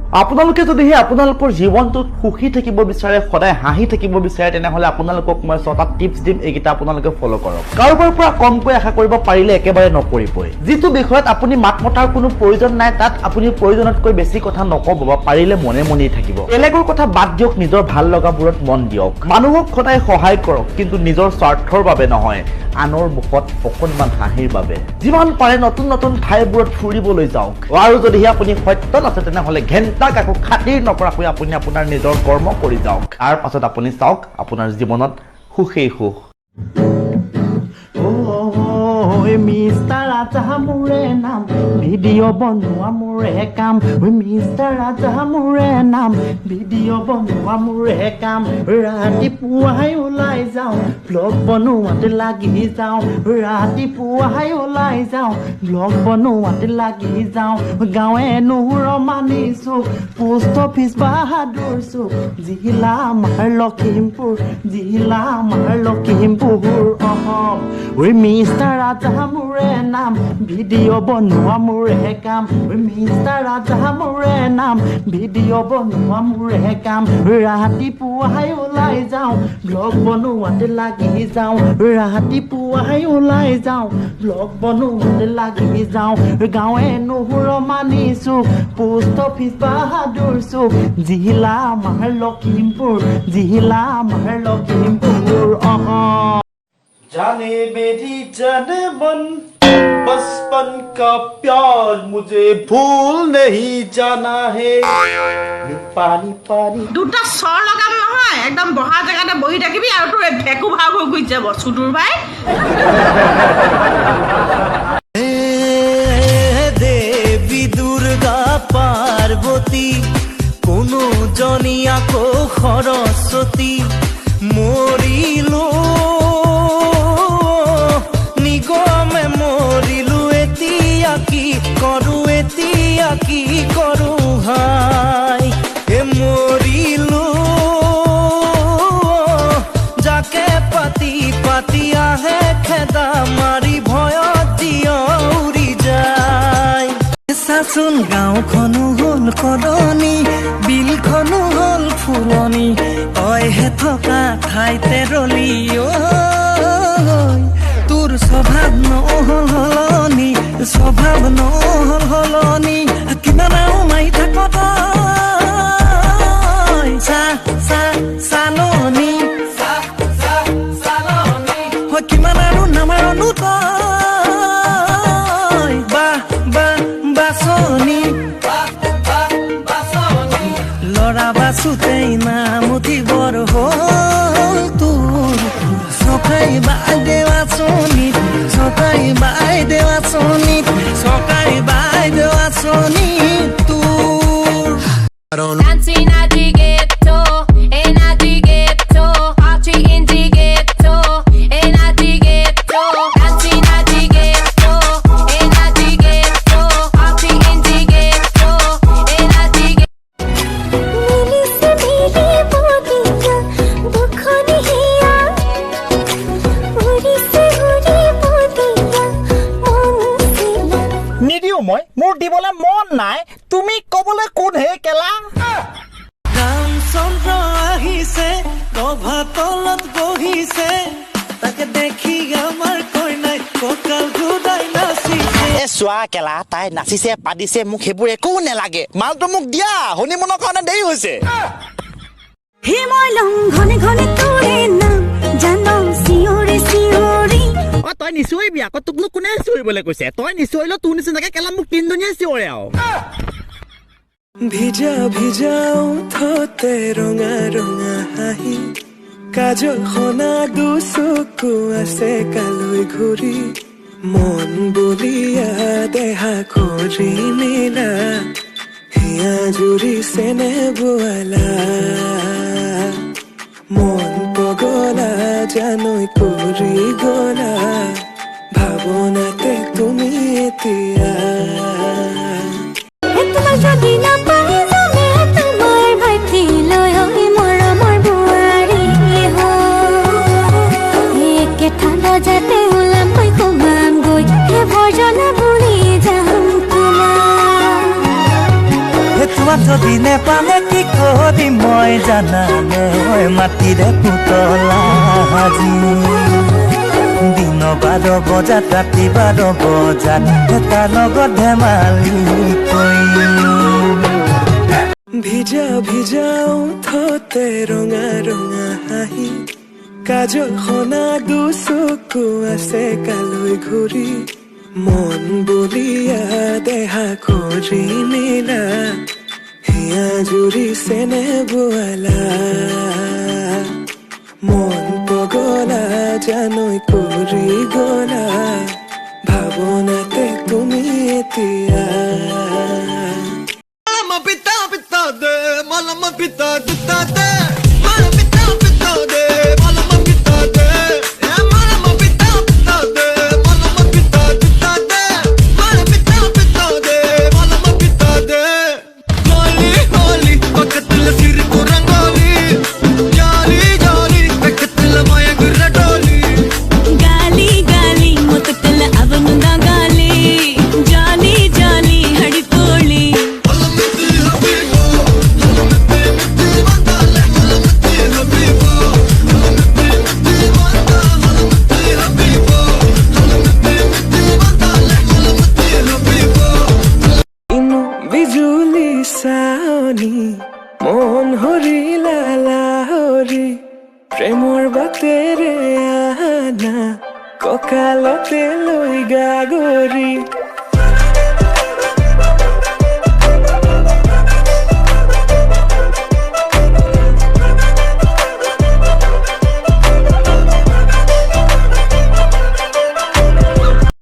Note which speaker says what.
Speaker 1: আপোনালোকে যদিহে আপোনালোকৰ জীৱনটোত সুখী থাকিব বিচাৰে, সদায় হাঁহি থাকিব বিচাৰে, তেনেহ'লে আপোনালোকক মই 6টা টিপছ দিম। এইকেইটা আপোনালোকে ফ'ল' কৰক। কাৰোবাৰ পৰা কমকৈ আশা কৰিব পাৰিলে একেবাৰে নকৰিবই। যিটো বিষয়ত আপুনি মাত মতাৰ কোনো প্ৰয়োজন নাই, তাত আপুনি প্ৰয়োজনতকৈ বেছি কথা নক'ব বা পাৰিলে মনে মনেই থাকিব। বেলেগৰ কথা বাদ দিয়ক, নিজৰ ভাল লগাবোৰত মন দিয়ক। মানুহক সদায় সহায় কৰক, কিন্তু নিজৰ স্বাৰ্থৰ বাবে নহয়, আনৰ মুখত অকণমান হাঁহিৰ বাবে। যিমান পাৰে নতুন নতুন ঠাইবোৰত ফুৰিবলৈ যাওক। আৰু যদিহে আপুনি সত্যত আছে, তেনেহ'লে ঘেণ্টাক আকৌ খাতিৰ নকৰাকৈ আপুনি আপোনাৰ নিজৰ কৰ্ম কৰি যাওক। তাৰ পাছত আপুনি চাওক আপোনাৰ জীৱনত সুখেই সুখ। মিষ্টাৰ ৰাজা মোৰে নাম, ভিডিঅ' বনোৱা মোৰে কাম। মিষ্টাৰ ৰাজা মোৰে নাম, ভিডিঅ' বনোৱা মোৰে কাম। ৰাতিপুৱাই ওলাই যাওঁ, ব্লগ বনোৱাতে লাগি যাওঁ। ৰাতিপুৱাই ওলাই যাওঁ, ব্লগ বনোৱাতে লাগি যাওঁ। গাঁৱে নোহোৰ মানিছোঁ, পোষ্ট অফিচ বাহাদুৰ চুক। জিলা আমাৰ লখিমপুৰ, জিলা আমাৰ লখিমপুৰ অসম। মিষ্টাৰ ৰাজা মোৰে নাম, ভিডিঅ' বনোৱা মোৰে কাম। মিষ্টাৰ ৰাজা মোৰে নাম, ভিডিঅ' বনোৱা মোৰে কাম। ৰাতিপুৱাই ওলাই যাওঁ, ব্লগ বনোৱাতে লাগি যাওঁ। ৰাতিপুৱাই ওলাই যাওঁ, ব্লগ বনোৱাতে লাগি যাওঁ। গাঁৱে নোহোৰ মানিছোঁ, পোষ্ট অফিচ বাহাদুৰ চুক। জিলা আমাৰ লখিমপুৰ, জিলা আমাৰ লখিমপুৰ অসম। जाने मेरी जान मन, बचपन का प्यार मुझे भूल नहीं जाना है। पानी पानी
Speaker 2: দুটা চৰ লগাম নহয়, একদম বহা জেগাতে বহি থাকিবি আৰু তোৰ ভেকু ভাগ হৈ গুচি যাব চুটুৰ ভাই।
Speaker 3: দেৱী দুৰ্গা পাৰ্বতী, কোনো জনী আকৌ সৰস্বতী। মৰিলো নিগমে মৰিলো, এতিয়া কি কৰো, এতিয়া কি কৰো হাই। মৰিলো যাকে পাতি পাতি আহে খেদা মাৰি, ভয়ত জিয় উৰি যায়। চাচোন গাঁওখনো হ'ল কলনি, বিলখনো হ'ল ফুলনি। তইহে থকা ঠাইতে ৰলি তোৰ স্বভাৱ নহ'ল সলনি, স্বভাৱ নহ'ল সলনি। কিমান আৰু মাৰি থাক তই চালনি, কিমান আৰু নামাৰনো তই বাছনি। ল'ৰা বাছোতেই নাম উঠিবৰ হ'ল তোৰ। চৰকাৰী বাইদেউ আঁচনিত, চৰকাৰী বাইদেউ আঁচনিত, চৰকাৰী বাইদেউ আঁচনিত তোৰ।
Speaker 4: Dancing at the ghetto, in at the ghetto, party in the ghetto, in at the ghetto. Dancing at the ghetto, in at the ghetto, party in the ghetto, in at the ghetto.
Speaker 5: নিদিও মই, মোৰ দিবলৈ মন নাই। তুমি কবলৈ কোন হে কেলা?
Speaker 3: ৰামচন্দ্ৰ আহিছে, গভা তলত বহিছে, তাকে দেখি আমাৰ কইনাই কঁকাল ঘূৰাই নাচিছে।
Speaker 5: এ চোৱা কেলা, তাই নাচিছে পাতিছে, মোক সেইবোৰ একো নালাগে। মালটো মোক দিয়া, হনিমুনৰ কাৰণে দেৰি হৈছে। তই নিচিঞৰিবি আকৌ, তোকনো কোনে চিঞৰিবলৈ কৈছে? তই নিচিঞৰিলে তোৰ নিচিনাকে কেলা মোক তিনিজনীয়ে চিঞৰে আৰু।
Speaker 3: ভিজা ভিজা উঠতে ৰঙা ৰঙা হাঁহি, কাজল সনা দুচকু আছে কালৈ ঘূৰি। মন বলিয়া দেহা কৰি নীলা, হিয়া জুৰিছে নে বোৱালা। মন পগলা জানৈ কৰি গলা, ভাৱনাতে তুমি এতিয়া। যদি নেপালে কি কৰিম মই জানানে মাটিৰে পুতলা সাজি দিন 12 বজাত ৰাতি 12 বজাত এটা লগত ধেমালি কৰিম ভিজা ভিজা উঠতে ৰঙা ৰঙা হাঁহি কাজল সনা দুচকু আছে কালৈ ঘূৰি মন বলিয়া দেহা কৰি মিলা হিয়া জুৰি চেনে বোৱালা মন পগলা জানৈ কৰি গলা ভাৱনাতে তুমি এতিয়া
Speaker 4: गाली गाली मुतकल अवनुदा गाली जाली जाली हड़ी तोली
Speaker 3: ইনো বিজুলি চাৱনি মন হৰিলা লাহৰি প্ৰেমৰ বাটেৰে আনা কঁকালতে লৈ গাগৰি